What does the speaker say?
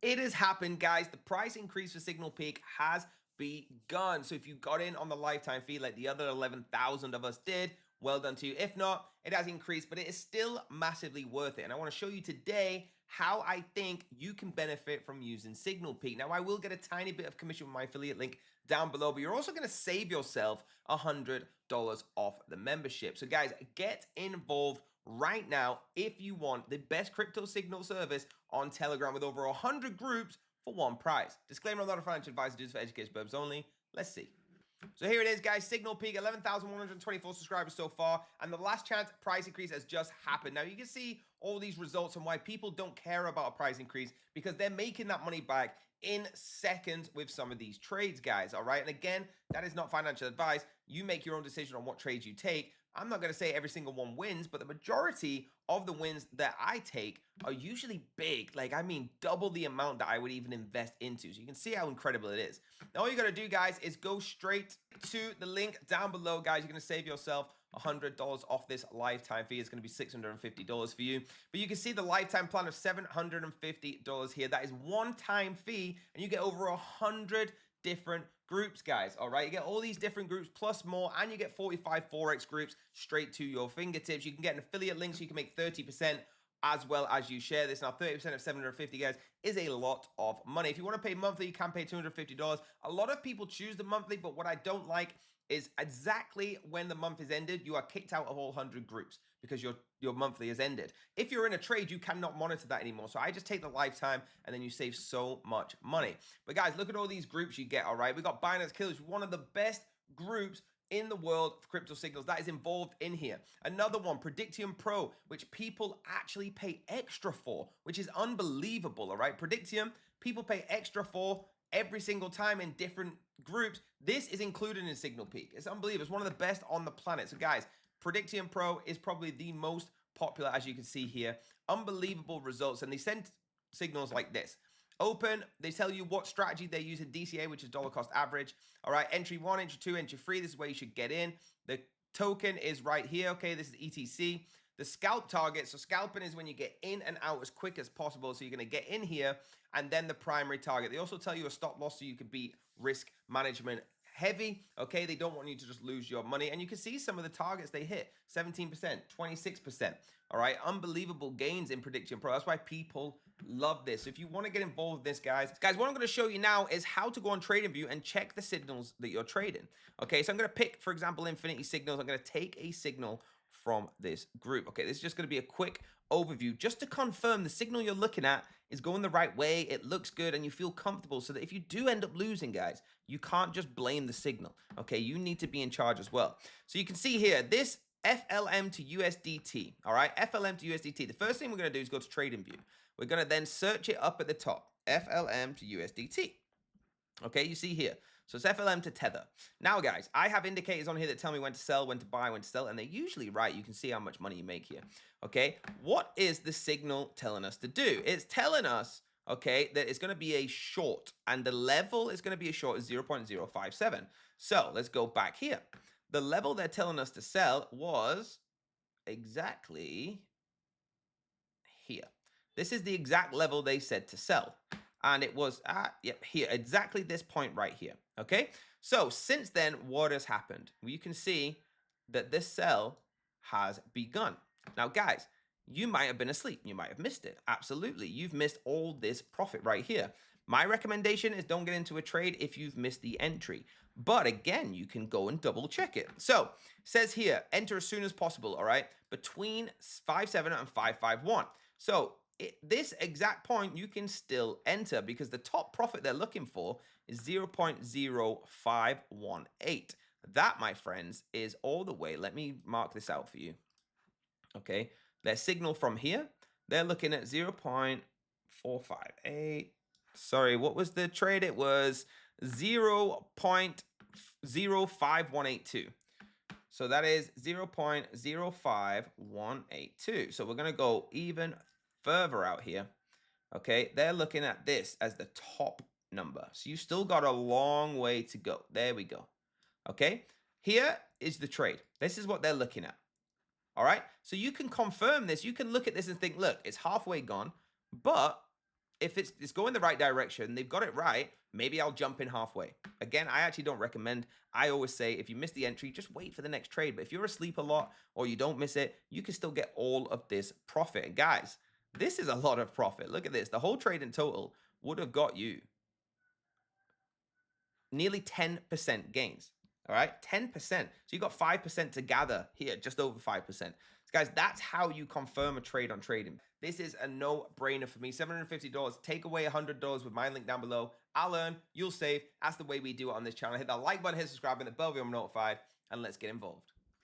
It has happened, guys. The price increase for SignalPeak has begun. So if you got in on the lifetime fee like the other 11,000 of us did, well done to you. If not, it has increased, but it is still massively worth it. And I want to show you today how I think you can benefit from using SignalPeak. Now, I will get a tiny bit of commission with my affiliate link down below, but you're also going to save yourself $100 off the membership. So guys, get involved right now if you want the best crypto signal service on Telegram with over 100 groups for one price. Disclaimer, I'm not a financial advisor, just for education purposes only. Let's see. So here it is, guys. SignalPeak, 11,124 subscribers so far, and the last chance price increase has just happened. Now, you can see all these results and why people don't care about a price increase, because they're making that money back in seconds with some of these trades, guys, all right? And again, that is not financial advice. You make your own decision on what trades you take. I'm not going to say every single one wins, but the majority of the wins that I take are usually big. Like, I mean, double the amount that I would even invest into. So you can see how incredible it is. Now, all you got to do, guys, is go straight to the link down below, guys. You're going to save yourself $100 off this lifetime fee. It's going to be $650 for you. But you can see the lifetime plan of $750 here. That is one-time fee, and you get over 100 different groups, guys. All right, you get all these different groups plus more, and you get 45 Forex groups straight to your fingertips. You can get an affiliate link so you can make 30% as well as you share this. Now, 30% of 750, guys, is a lot of money. If you want to pay monthly, you can pay $250. A lot of people choose the monthly, but what I don't like is exactly when the month is ended, you are kicked out of all 100 groups because your monthly has ended. If you're in a trade, you cannot monitor that anymore. So I just take the lifetime, and then you save so much money. But guys, look at all these groups you get, all right? We got Binance Killers, one of the best groups in the world of crypto signals that is involved in here. Another one, Predictum Pro, which people actually pay extra for, which is unbelievable, all right? Predictum, people pay extra for every single time in different groups. This is included in SignalPeak. It's unbelievable. It's one of the best on the planet. So guys, Predictum Pro is probably the most popular, as you can see here. Unbelievable results. And they send signals like this. Open, they tell you what strategy they use in DCA, which is dollar cost average. All right, entry 1, entry 2, entry 3. This is where you should get in. The token is right here. Okay, this is ETC. The scalp target, so scalping is when you get in and out as quick as possible. So you're going to get in here, and then the primary target. They also tell you a stop loss so you can be risk management heavy. Okay, they don't want you to just lose your money. And you can see some of the targets they hit: 17%, 26%. All right, unbelievable gains in Predictum Pro. That's why people love this. So if you want to get involved with this, guys, what I'm going to show you now is how to go on TradingView and check the signals that you're trading. Okay, so I'm going to pick, for example, Infinity Signals. I'm going to take a signal from this group. Okay, this is just going to be a quick overview just to confirm the signal you're looking at is going the right way, it looks good, and you feel comfortable, so that if you do end up losing, guys, you can't just blame the signal. Okay, you need to be in charge as well. So you can see here, this FLM to USDT, all right, FLM to USDT. The first thing we're going to do is go to TradingView. We're going to then search it up at the top, FLM to USDT. Okay, you see here. So it's FLM to Tether. Now, guys, I have indicators on here that tell me when to sell, when to buy, when to sell, and they're usually right. You can see how much money you make here. Okay, what is the signal telling us to do? It's telling us, okay, that it's going to be a short, and the level is going to be a short is 0.057. So let's go back here. The level they're telling us to sell was exactly here. This is the exact level they said to sell. And it was at, yep, here, exactly this point right here, okay? So since then, what has happened? Well, you can see that this sell has begun. Now, guys, you might have been asleep. You might have missed it. Absolutely. You've missed all this profit right here. My recommendation is don't get into a trade if you've missed the entry. But again, you can go and double check it. So it says here, enter as soon as possible, all right? Between 5.7 and 5.51. So this exact point, you can still enter because the top profit they're looking for is 0.0518. That, my friends, is all the way. Let me mark this out for you. Okay, their signal from here, they're looking at 0.458. Sorry, what was the trade? It was 0.05182. So that is 0.05182. So we're going to go even further out here. Okay, they're looking at this as the top number. So you still got a long way to go. There we go. Okay, here is the trade. This is what they're looking at. All right, so you can confirm this. You can look at this and think, look, it's halfway gone, but if it's going the right direction, they've got it right, maybe I'll jump in halfway. Again, I actually don't recommend. I always say if you miss the entry, just wait for the next trade. But if you're asleep a lot or you don't miss it, you can still get all of this profit. And guys, this is a lot of profit. Look at this. The whole trade in total would have got you nearly 10% gains. All right, 10%. So you got 5% to gather here, just over 5%. So guys, that's how you confirm a trade on trading. This is a no-brainer for me. $750. Take away $100 with my link down below. I'll earn, you'll save. That's the way we do it on this channel. Hit that like button, hit subscribe, and the bell if you're notified, and let's get involved.